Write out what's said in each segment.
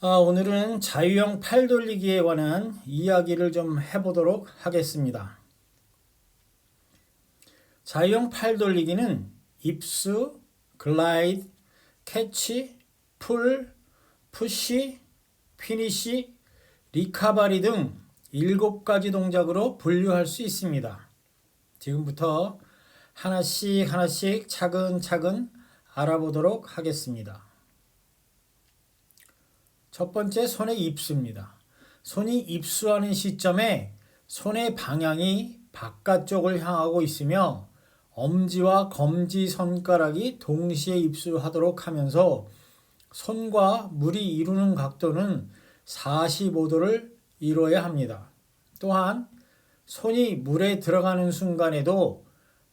오늘은 자유형 팔 돌리기에 관한 이야기를 좀 해보도록 하겠습니다. 자유형 팔 돌리기는 입수, 글라이드, 캐치, 풀, 푸시, 피니시, 리카바리 등 7가지 동작으로 분류할 수 있습니다. 지금부터 하나씩 차근차근 알아보도록 하겠습니다. 첫 번째, 손의 입수입니다. 손이 입수하는 시점에 손의 방향이 바깥쪽을 향하고 있으며 엄지와 검지 손가락이 동시에 입수하도록 하면서 손과 물이 이루는 각도는 45도를 이루어야 합니다. 또한 손이 물에 들어가는 순간에도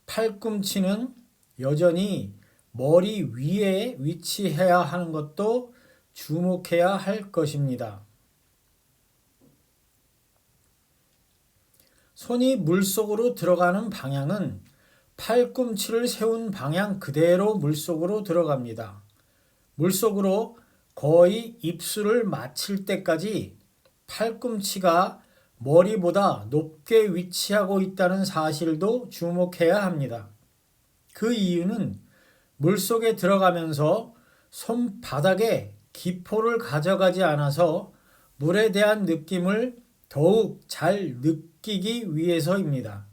팔꿈치는 여전히 머리 위에 위치해야 하는 것도 주목해야 할 것입니다. 손이 물속으로 들어가는 방향은 팔꿈치를 세운 방향 그대로 물속으로 들어갑니다. 물속으로 거의 입술을 마칠 때까지 팔꿈치가 머리보다 높게 위치하고 있다는 사실도 주목해야 합니다. 그 이유는 물속에 들어가면서 손바닥에 기포를 가져가지 않아서 물에 대한 느낌을 더욱 잘 느끼기 위해서입니다.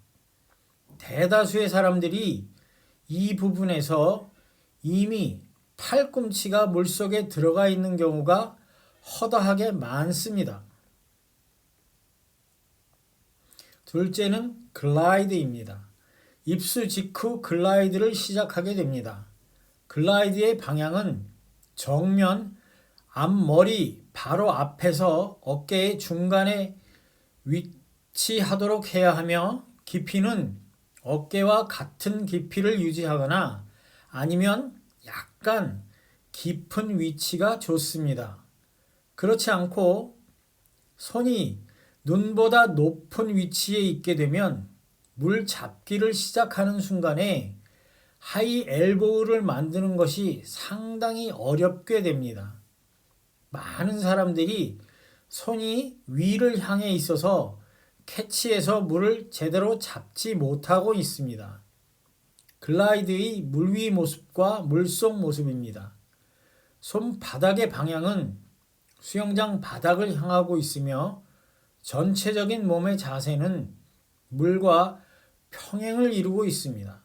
대다수의 사람들이 이 부분에서 이미 팔꿈치가 물속에 들어가 있는 경우가 허다하게 많습니다. 둘째는 글라이드입니다. 입수 직후 글라이드를 시작하게 됩니다. 글라이드의 방향은 정면 앞머리 바로 앞에서 어깨의 중간에 위치하도록 해야 하며 깊이는 어깨와 같은 깊이를 유지하거나 아니면 약간 깊은 위치가 좋습니다. 그렇지 않고 손이 눈보다 높은 위치에 있게 되면 물 잡기를 시작하는 순간에 하이 엘보우를 만드는 것이 상당히 어렵게 됩니다. 많은 사람들이 손이 위를 향해 있어서 캐치해서 물을 제대로 잡지 못하고 있습니다. 글라이드의 물위 모습과 물속 모습입니다. 손바닥의 방향은 수영장 바닥을 향하고 있으며 전체적인 몸의 자세는 물과 평행을 이루고 있습니다.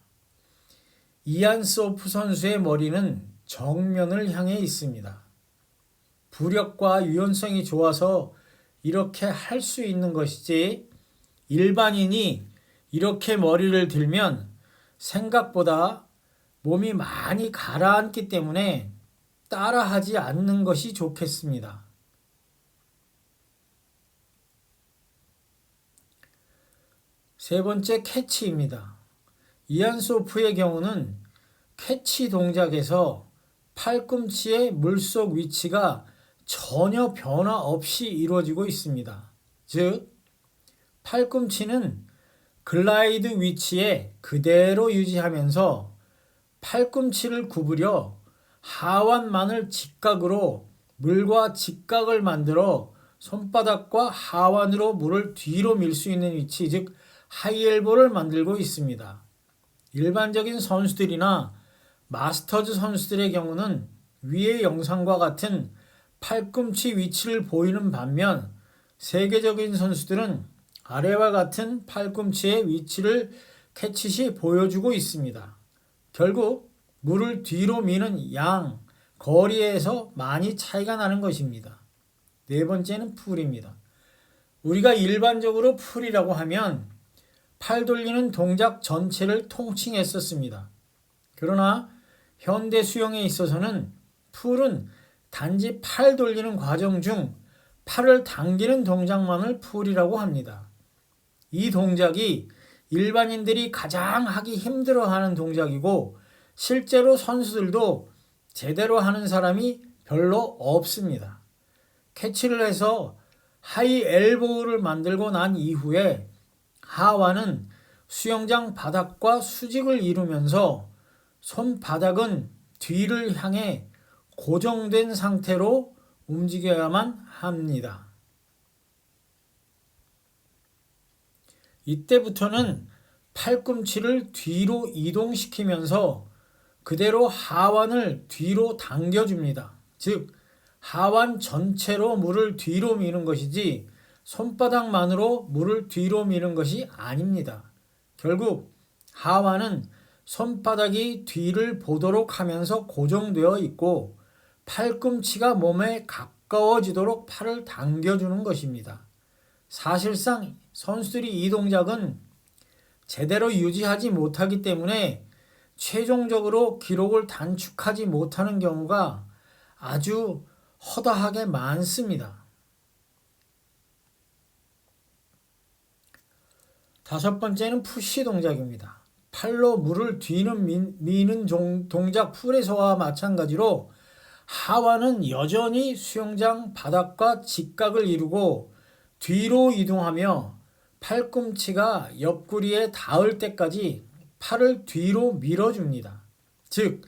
이안 소프 선수의 머리는 정면을 향해 있습니다. 부력과 유연성이 좋아서 이렇게 할 수 있는 것이지 일반인이 이렇게 머리를 들면 생각보다 몸이 많이 가라앉기 때문에 따라하지 않는 것이 좋겠습니다. 세 번째, 캐치입니다. 이안 소프의 경우는 캐치 동작에서 팔꿈치의 물속 위치가 전혀 변화 없이 이루어지고 있습니다. 즉, 팔꿈치는 글라이드 위치에 그대로 유지하면서 팔꿈치를 구부려 하완만을 직각으로 물과 직각을 만들어 손바닥과 하완으로 물을 뒤로 밀 수 있는 위치, 즉 하이엘보를 만들고 있습니다. 일반적인 선수들이나 마스터즈 선수들의 경우는 위의 영상과 같은 팔꿈치 위치를 보이는 반면 세계적인 선수들은 아래와 같은 팔꿈치의 위치를 캐치시 보여주고 있습니다. 결국 물을 뒤로 미는 양, 거리에서 많이 차이가 나는 것입니다. 네 번째는 풀입니다. 우리가 일반적으로 풀이라고 하면 팔 돌리는 동작 전체를 통칭했었습니다. 그러나 현대 수영에 있어서는 풀은 단지 팔 돌리는 과정 중 팔을 당기는 동작만을 풀이라고 합니다. 이 동작이 일반인들이 가장 하기 힘들어하는 동작이고 실제로 선수들도 제대로 하는 사람이 별로 없습니다. 캐치를 해서 하이 엘보우를 만들고 난 이후에 하완은 수영장 바닥과 수직을 이루면서 손바닥은 뒤를 향해 고정된 상태로 움직여야만 합니다. 이때부터는 팔꿈치를 뒤로 이동시키면서 그대로 하완을 뒤로 당겨줍니다. 즉, 하완 전체로 물을 뒤로 미는 것이지 손바닥만으로 물을 뒤로 미는 것이 아닙니다. 결국 하완은 손바닥이 뒤를 보도록 하면서 고정되어 있고 팔꿈치가 몸에 가까워지도록 팔을 당겨주는 것입니다. 사실상 선수들이 이 동작은 제대로 유지하지 못하기 때문에 최종적으로 기록을 단축하지 못하는 경우가 아주 허다하게 많습니다. 다섯 번째는 푸시 동작입니다. 팔로 물을 뒤는 미는 동작 풀에서와 마찬가지로 하완은 여전히 수영장 바닥과 직각을 이루고 뒤로 이동하며 팔꿈치가 옆구리에 닿을 때까지 팔을 뒤로 밀어줍니다. 즉,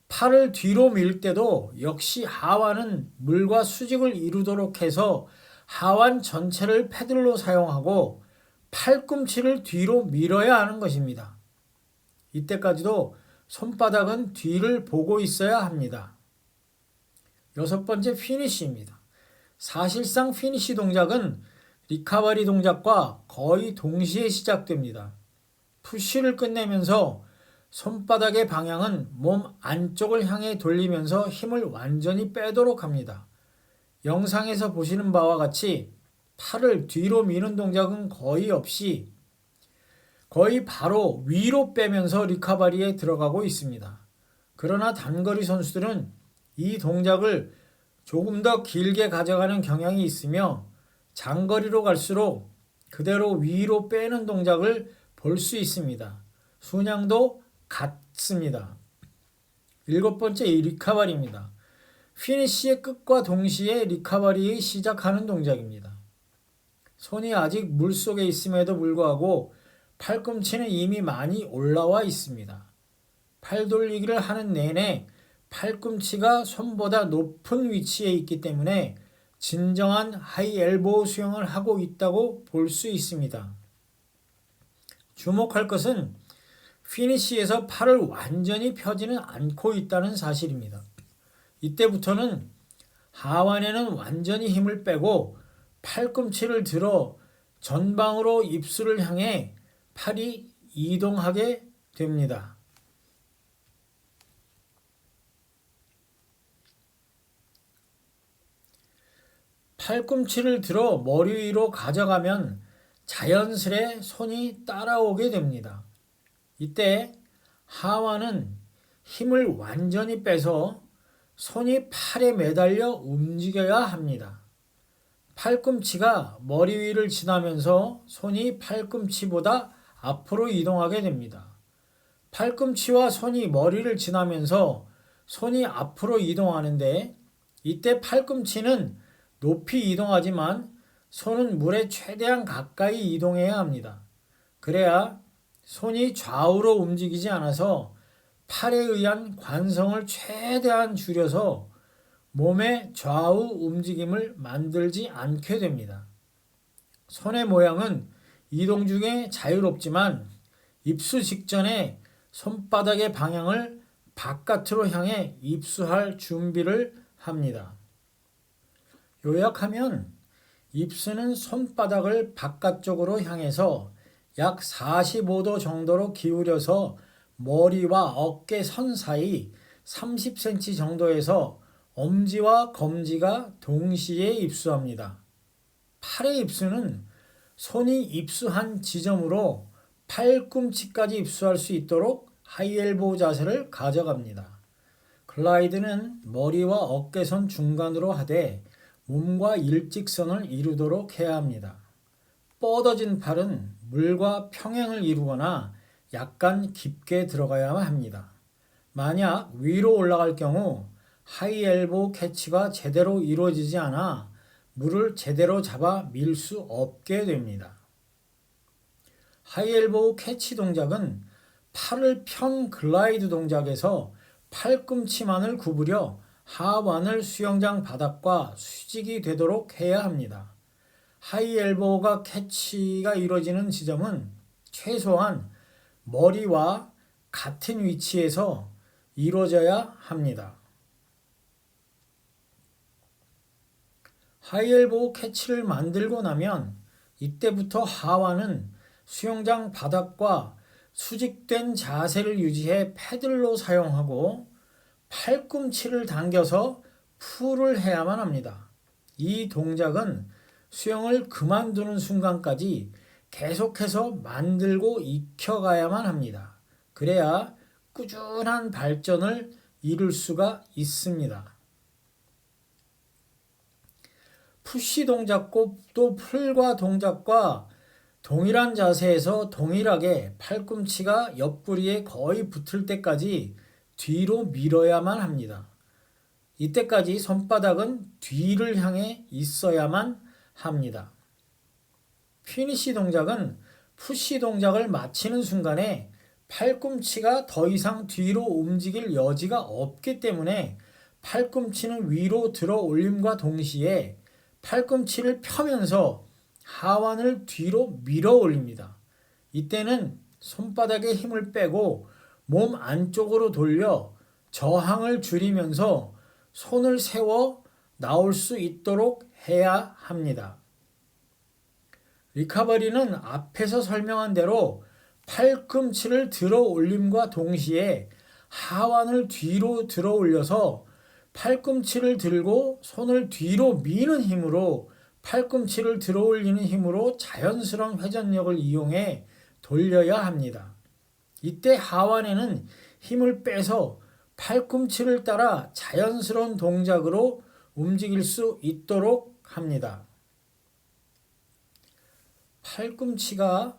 팔을 뒤로 밀 때도 역시 하완은 물과 수직을 이루도록 해서 하완 전체를 패들로 사용하고 팔꿈치를 뒤로 밀어야 하는 것입니다. 이때까지도 손바닥은 뒤를 보고 있어야 합니다. 여섯 번째 피니쉬입니다. 사실상 피니쉬 동작은 리카버리 동작과 거의 동시에 시작됩니다. 푸시를 끝내면서 손바닥의 방향은 몸 안쪽을 향해 돌리면서 힘을 완전히 빼도록 합니다. 영상에서 보시는 바와 같이 팔을 뒤로 미는 동작은 거의 없이 거의 바로 위로 빼면서 리카버리에 들어가고 있습니다. 그러나 단거리 선수들은 이 동작을 조금 더 길게 가져가는 경향이 있으며 장거리로 갈수록 그대로 위로 빼는 동작을 볼 수 있습니다. 순양도 같습니다. 일곱 번째 리카버리입니다. 피니쉬의 끝과 동시에 리카버리의 시작하는 동작입니다. 손이 아직 물속에 있음에도 불구하고 팔꿈치는 이미 많이 올라와 있습니다. 팔 돌리기를 하는 내내 팔꿈치가 손보다 높은 위치에 있기 때문에 진정한 하이 엘보우 수영을 하고 있다고 볼 수 있습니다. 주목할 것은 피니쉬에서 팔을 완전히 펴지는 않고 있다는 사실입니다. 이때부터는 하완에는 완전히 힘을 빼고 팔꿈치를 들어 전방으로 입술을 향해 팔이 이동하게 됩니다. 팔꿈치를 들어 머리 위로 가져가면 자연스레 손이 따라오게 됩니다. 이때 하완은 힘을 완전히 빼서 손이 팔에 매달려 움직여야 합니다. 팔꿈치가 머리 위를 지나면서 손이 팔꿈치보다 앞으로 이동하게 됩니다. 팔꿈치와 손이 머리를 지나면서 손이 앞으로 이동하는데 이때 팔꿈치는 높이 이동하지만 손은 물에 최대한 가까이 이동해야 합니다. 그래야 손이 좌우로 움직이지 않아서 팔에 의한 관성을 최대한 줄여서 몸의 좌우 움직임을 만들지 않게 됩니다. 손의 모양은 이동 중에 자유롭지만 입수 직전에 손바닥의 방향을 바깥으로 향해 입수할 준비를 합니다. 요약하면 입수는 손바닥을 바깥쪽으로 향해서 약 45도 정도로 기울여서 머리와 어깨 선 사이 30cm 정도에서 엄지와 검지가 동시에 입수합니다. 팔의 입수는 손이 입수한 지점으로 팔꿈치까지 입수할 수 있도록 하이엘보우 자세를 가져갑니다. 글라이드는 머리와 어깨선 중간으로 하되 몸과 일직선을 이루도록 해야 합니다. 뻗어진 팔은 물과 평행을 이루거나 약간 깊게 들어가야만 합니다. 만약 위로 올라갈 경우 하이 엘보우 캐치가 제대로 이루어지지 않아 물을 제대로 잡아 밀 수 없게 됩니다. 하이 엘보우 캐치 동작은 팔을 편 글라이드 동작에서 팔꿈치만을 구부려 하완을 수영장 바닥과 수직이 되도록 해야 합니다. 하이 엘보우가 캐치가 이루어지는 지점은 최소한 머리와 같은 위치에서 이루어져야 합니다. 하이 엘보우 캐치를 만들고 나면 이때부터 하완은 수영장 바닥과 수직된 자세를 유지해 패들로 사용하고 팔꿈치를 당겨서 풀을 해야만 합니다. 이 동작은 수영을 그만두는 순간까지 계속해서 만들고 익혀가야만 합니다. 그래야 꾸준한 발전을 이룰 수가 있습니다. 푸시 동작도 풀과 동작과 동일한 자세에서 동일하게 팔꿈치가 옆구리에 거의 붙을 때까지 뒤로 밀어야만 합니다. 이때까지 손바닥은 뒤를 향해 있어야만 합니다. 피니시 동작은 푸시 동작을 마치는 순간에 팔꿈치가 더 이상 뒤로 움직일 여지가 없기 때문에 팔꿈치는 위로 들어 올림과 동시에 팔꿈치를 펴면서 하완을 뒤로 밀어 올립니다. 이때는 손바닥에 힘을 빼고 몸 안쪽으로 돌려 저항을 줄이면서 손을 세워 나올 수 있도록 해야 합니다. 리커버리는 앞에서 설명한 대로 팔꿈치를 들어 올림과 동시에 하완을 뒤로 들어 올려서 팔꿈치를 들고 손을 뒤로 미는 힘으로 팔꿈치를 들어 올리는 힘으로 자연스러운 회전력을 이용해 돌려야 합니다. 이때 하완에는 힘을 빼서 팔꿈치를 따라 자연스러운 동작으로 움직일 수 있도록 합니다. 팔꿈치가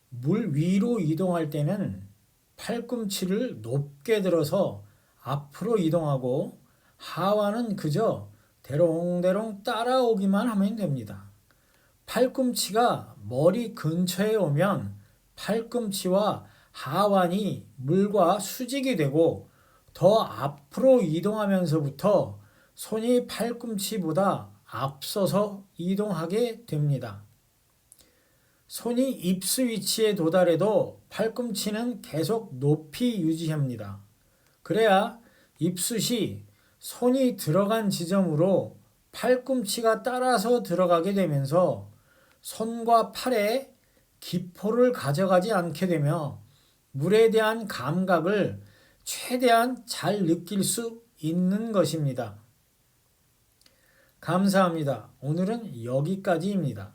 물 위로 이동할 때는 팔꿈치를 높게 들어서 앞으로 이동하고 하완은 그저 대롱대롱 따라오기만 하면 됩니다. 팔꿈치가 머리 근처에 오면 팔꿈치와 하완이 물과 수직이 되고 더 앞으로 이동하면서부터 손이 팔꿈치보다 앞서서 이동하게 됩니다. 손이 입수 위치에 도달해도 팔꿈치는 계속 높이 유지합니다. 그래야 입수 시 손이 들어간 지점으로 팔꿈치가 따라서 들어가게 되면서 손과 팔에 기포를 가져가지 않게 되며 물에 대한 감각을 최대한 잘 느낄 수 있는 것입니다. 감사합니다. 오늘은 여기까지입니다.